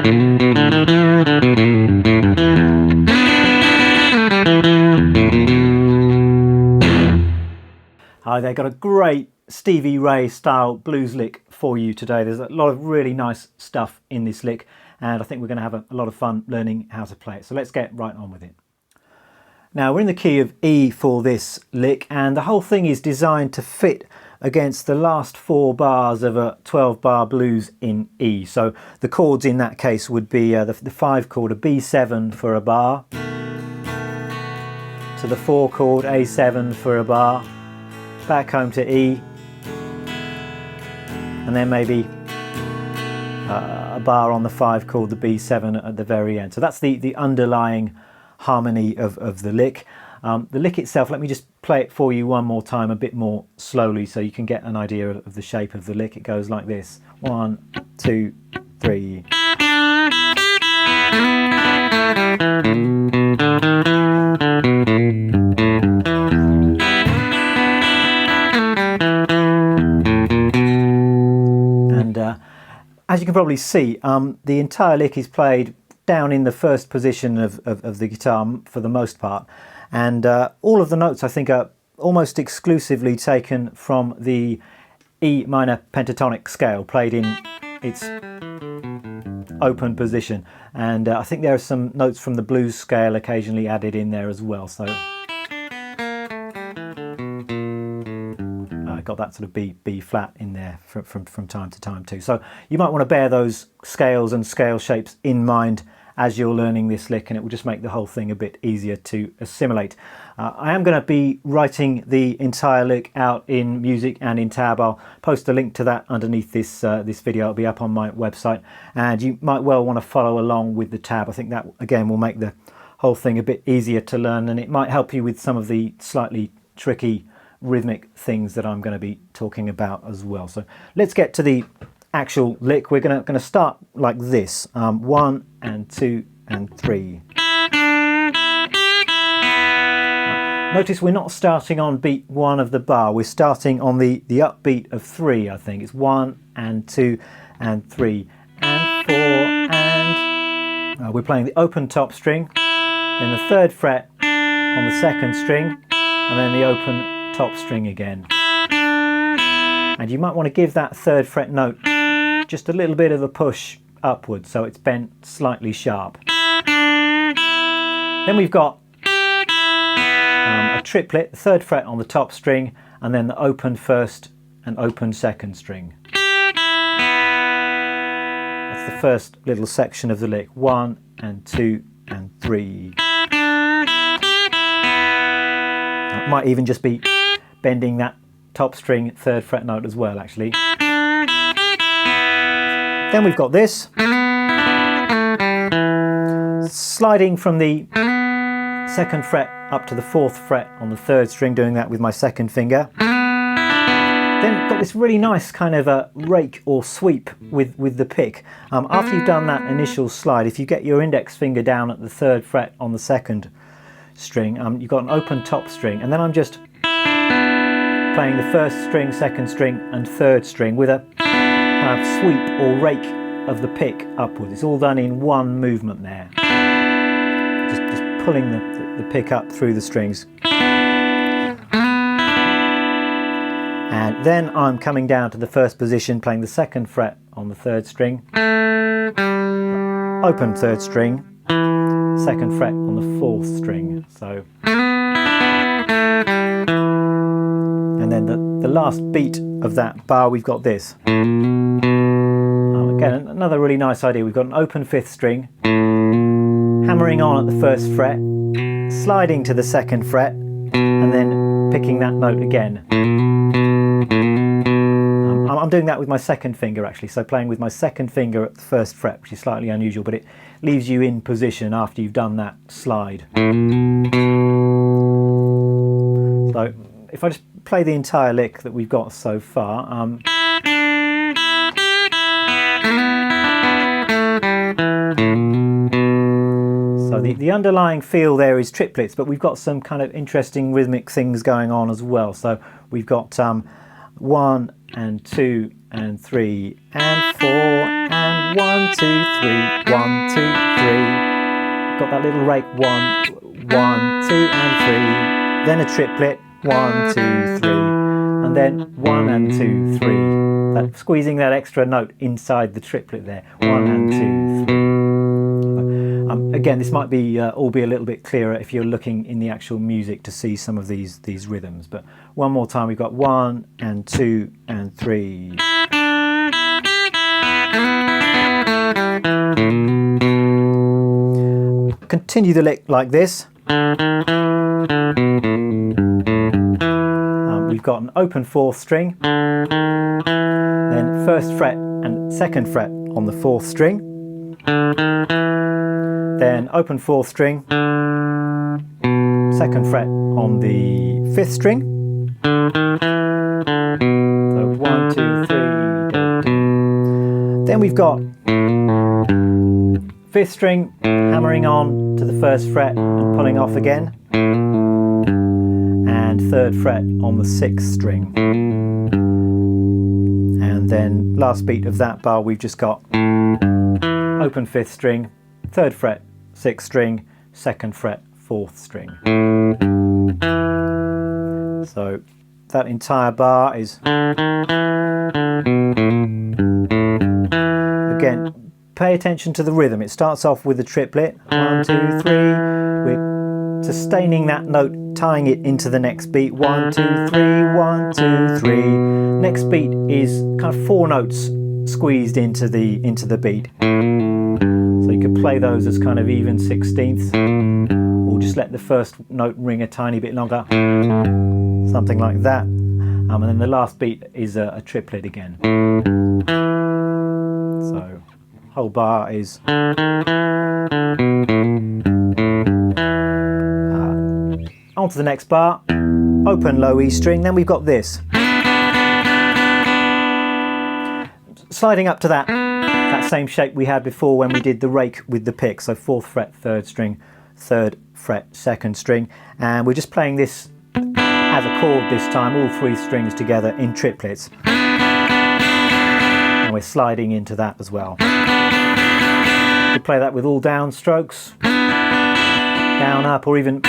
Hi there, got a great Stevie Ray style blues lick for you today. There's a lot of really nice stuff in this lick and I think we're going to have a lot of fun learning how to play it. So let's get right on with it. Now we're in the key of E for this lick and the whole thing is designed to fit against the last 4 bars of a 12-bar blues in E. So the chords in that case would be the 5 chord, a B7 for a bar, to the 4 chord, A7 for a bar, back home to E, and then maybe a bar on the 5 chord, the B7 at the very end. So that's the underlying harmony of the lick. The lick itself, let me just play it for you one more time a bit more slowly so you can get an idea of the shape of the lick. It goes like this: 1, 2, 3. As you can probably see, the entire lick is played down in the first position of the guitar for the most part, and all of the notes I think are almost exclusively taken from the E minor pentatonic scale, played in its open position, and I think there are some notes from the blues scale occasionally added in there as well. So got that sort of B flat in there from time to time too. So you might want to bear those scales and scale shapes in mind as you're learning this lick, and it will just make the whole thing a bit easier to assimilate. I am going to be writing the entire lick out in music and in tab. I'll post a link to that underneath this video. It'll be up on my website, and you might well want to follow along with the tab. I think that again will make the whole thing a bit easier to learn, and it might help you with some of the slightly tricky rhythmic things that I'm going to be talking about as well. So let's get to the actual lick. We're going to start like this: 1 and 2 and 3. Notice we're not starting on beat 1 of the bar. We're starting on the upbeat of 3. I think it's 1 and 2 and 3 and 4 and we're playing the open top string, then the 3rd fret on the 2nd string, and then the open top string again. And you might want to give that 3rd fret note just a little bit of a push upwards so it's bent slightly sharp. Then we've got a triplet, the 3rd fret on the top string, and then the open 1st and open 2nd string. That's the first little section of the lick: 1 and 2 and 3. It might even just be bending that top string 3rd fret note as well, actually. Then we've got this, sliding from the 2nd fret up to the 4th fret on the 3rd string, doing that with my 2nd finger. Then got this really nice kind of a rake or sweep with the pick. After you've done that initial slide, if you get your index finger down at the 3rd fret on the 2nd string, you've got an open top string, and then I'm just playing the 1st string, 2nd string and 3rd string with a kind of sweep or rake of the pick upwards. It's all done in one movement there. Just pulling the pick up through the strings. And then I'm coming down to the 1st position, playing the 2nd fret on the 3rd string, open 3rd string, 2nd fret on the 4th string. So, and then the last beat of that bar, we've got this. Again, another really nice idea. We've got an open 5th string, hammering on at the 1st fret, sliding to the 2nd fret, and then picking that note again. I'm doing that with my 2nd finger actually, so playing with my 2nd finger at the 1st fret, which is slightly unusual, but it leaves you in position after you've done that slide. So if I just play the entire lick that we've got so far. So the underlying feel there is triplets, but we've got some kind of interesting rhythmic things going on as well. So we've got 1 and 2 and 3 and 4 and 1, 2, 3, 1, 2, 3. Got that little rake, 1, 1, 2 and 3. Then a triplet, 1, 2, 3. And then 1 and 2, 3. Squeezing that extra note inside the triplet there. 1 and 2, 3. Again, this might be all be a little bit clearer if you're looking in the actual music to see some of these rhythms. But one more time, we've got 1 and 2 and 3. Continue the lick like this. We've got an open 4th string, then 1st fret and 2nd fret on the 4th string, then open 4th string, 2nd fret on the 5th string. So 1, 2, 3. Then we've got 5th string hammering on to the 1st fret and pulling off again, and 3rd fret on the 6th string. And then last beat of that bar, we've just got open 5th string, 3rd fret, 6th string, 2nd fret, 4th string. So that entire bar is, again, pay attention to the rhythm. It starts off with a triplet, 1, 2, 3. We're sustaining that note, tying it into the next beat, 1, 2, 3, 1, 2, 3. Next beat is kind of 4 notes squeezed into the beat. So you could play those as kind of even 16ths, or just let the first note ring a tiny bit longer, something like that. And then the last beat is a triplet again. So whole bar is on to the next bar, open low E string. Then we've got this, sliding up to that same shape we had before when we did the rake with the pick. So 4th fret, 3rd string, 3rd fret, 2nd string, and we're just playing this as a chord this time, all 3 strings together in triplets, and we're sliding into that as well. You play that with all down strokes, down, up, or even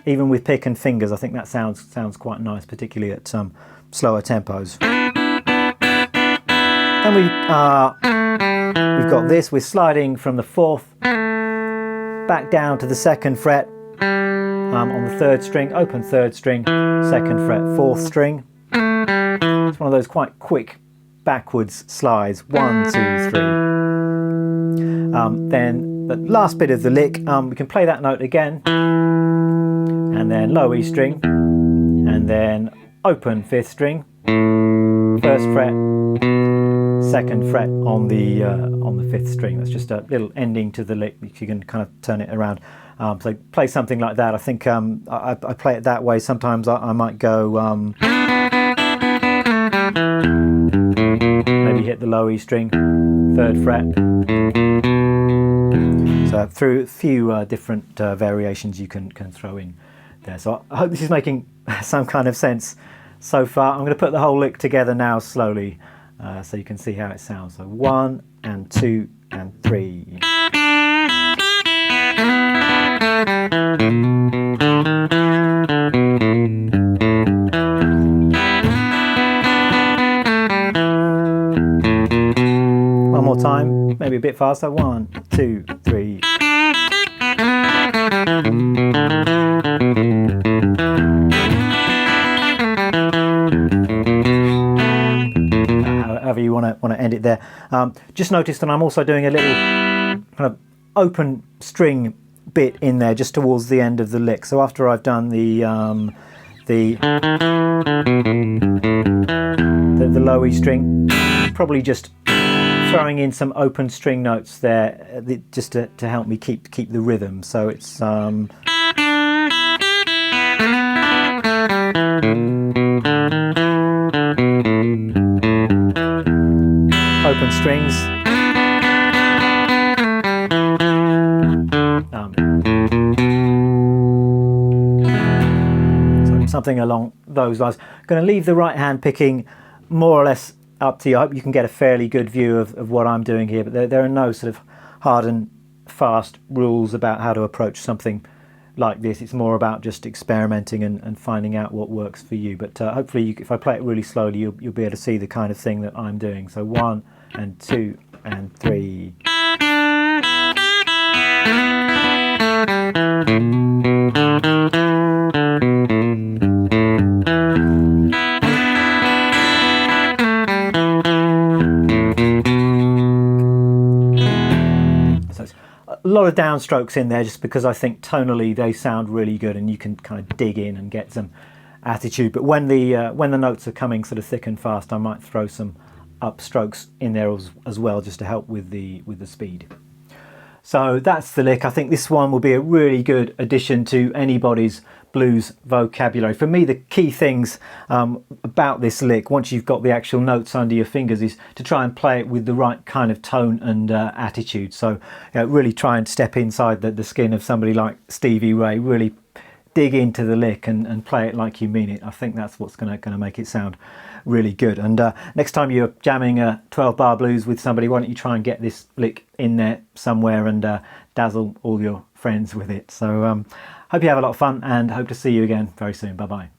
with pick and fingers. I think that sounds quite nice, particularly at slower tempos. Then we've got this. We're sliding from the 4th back down to the 2nd fret on the 3rd string, open 3rd string, 2nd fret, 4th string. It's one of those quite quick backwards slides, 1, 2, 3. Then the last bit of the lick, we can play that note again, and then low E string, and then open 5th string, 1st fret, 2nd fret on the 5th string. That's just a little ending to the lick, which you can kind of turn it around. So play something like that. I think I play it that way. Sometimes I might go maybe hit the low E string, 3rd fret. So through a few different variations you can throw in there. So I hope this is making some kind of sense so far. I'm going to put the whole lick together now slowly, so you can see how it sounds. So 1 and 2 and 3. One more time, maybe a bit faster. 1, 2, 3. However you want to end it there. Just notice that I'm also doing a little kind of open string bit in there just towards the end of the lick. So after I've done the low E string, probably just throwing in some open string notes there, just to help me keep the rhythm. So it's open strings, so something along those lines. I'm going to leave the right hand picking more or less up to you. I hope you can get a fairly good view of what I'm doing here, but there are no sort of hard and fast rules about how to approach something like this. It's more about just experimenting and finding out what works for you. But hopefully if I play it really slowly, you'll be able to see the kind of thing that I'm doing. So 1 and 2 and 3. A lot of downstrokes in there just because I think tonally they sound really good and you can kind of dig in and get some attitude. But when the notes are coming sort of thick and fast, I might throw some upstrokes in there as well, just to help with the speed. So that's the lick. I think this one will be a really good addition to anybody's blues vocabulary. For me, the key things about this lick, once you've got the actual notes under your fingers, is to try and play it with the right kind of tone and attitude. So really try and step inside the skin of somebody like Stevie Ray, really dig into the lick and play it like you mean it. I think that's what's going to make it sound really good. And next time you're jamming a 12-bar blues with somebody, why don't you try and get this lick in there somewhere and dazzle all your friends with it. So hope you have a lot of fun and hope to see you again very soon. Bye bye.